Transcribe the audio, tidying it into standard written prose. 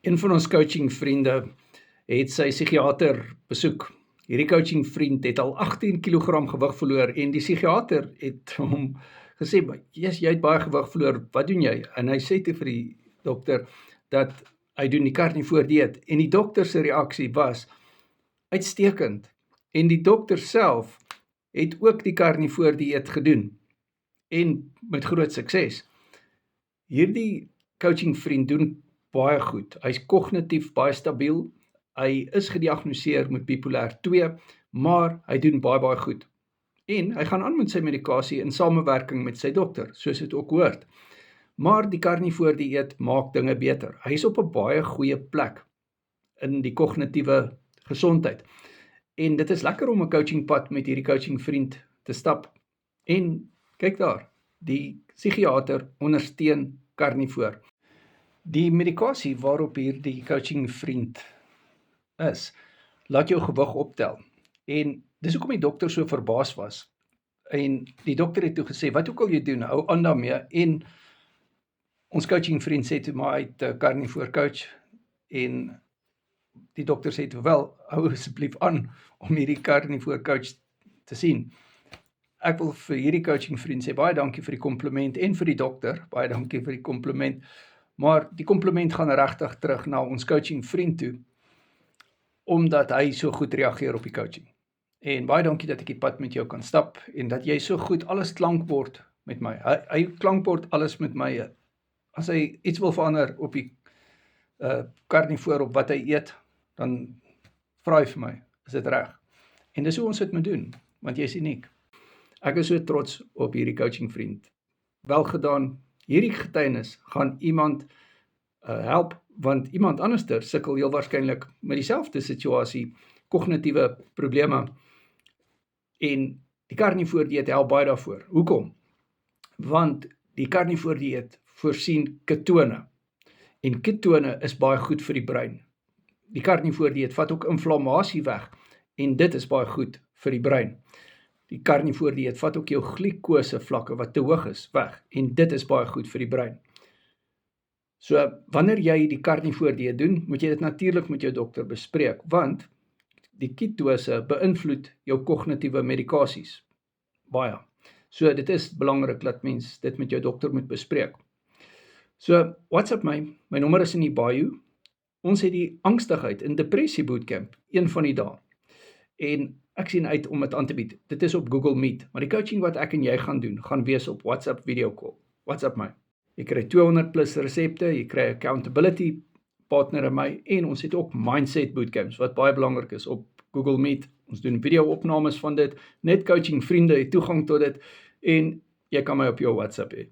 Een van ons coaching vriende het sy psigiater besoek. Hierdie coaching vriend het al 18 kg gewig verloor en die psigiater het hom gesê, "Yes, jy het baie gewig verloor, wat doen jy?" En hy sê toe vir die dokter dat hy doen die carnivore dieet en die dokter se reaksie was uitstekend. En die dokter self het ook die carnivore dieet gedoen en met groot sukses. Hierdie coaching vriend doen baie goed. Hy's kognitief baie stabiel. Hy is gediagnoseer met bipolêr 2, maar hy doen baie goed. En hy gaan aan met sy medikasie in samewerking met sy dokter, soos dit ook hoort. Maar die carnivore dieet maak dinge beter. Hy is op 'n baie goeie plek in die kognitiewe gesondheid. En dit is lekker om 'n coachingpad met hierdie coaching vriend te stap. En kyk daar, die psigiater ondersteun carnivore. Die medikasie waarop hierdie coaching vriend is, laat jou gewig optel. En dis hoekom die dokter so verbaas was. En die dokter het toe gesê, wat ook al jy doen, hou aan daarmee. En ons coaching vriend sê toe, maar hy het 'n carnivore coach. En die dokter sê toe, wel, hou asseblief aan om hierdie carnivore coach te sien. Ek wil vir hierdie coaching vriend sê, baie dankie vir die kompliment en vir die dokter, baie dankie vir die kompliment. Maar die kompliment gaan regtig terug na ons coaching vriend toe, omdat hy so goed reageer op die coaching. En baie dankie dat ek die pad met jou kan stap, en dat jy so goed alles klankbord met my. Hy klankbord alles met my. As hy iets wil verander op die carnivore, op wat hy eet, dan vra hy vir my, is dit reg? En dis hoe ons dit moet doen, want jy is uniek. Ek is so trots op hierdie coaching vriend. Welgedaan, hierdie getuienis gaan iemand help, want iemand anderster sukkel heel waarskynlik met dieselfde situasie, kognitiewe probleme, en die carnivore dieet help baie daarvoor. Hoekom? Want die carnivore dieet voorsien ketone, en ketone is baie goed vir die brein. Die carnivore dieet vat ook inflammasie weg, en dit is baie goed vir die brein. Die carnivore dieet vat ook jou glikose vlakke wat te hoog is weg, en dit is baie goed vir die brein. So, wanneer jy die carnivore dieet doen, moet jy dit natuurlik met jou dokter bespreek, want die ketose beïnvloed jou kognitiewe medikasies. Baie. So, dit is belangrik dat mens dit met jou dokter moet bespreek. So, WhatsApp my nommer is in die bio. Ons het die angstigheid in depressie bootcamp, een van die dae. En ek sien uit om dit aan te bied. Dit is op Google Meet, maar die coaching wat ek en jy gaan doen, gaan wees op WhatsApp video call. WhatsApp my. Jy kry 200 plus resepte, jy kry accountability partner in my, en ons het ook mindset bootcamps, wat baie belangrik is op Google Meet. Ons doen video-opnames van dit, net coaching vriende het toegang tot dit, en jy kan my op jou WhatsApp hê.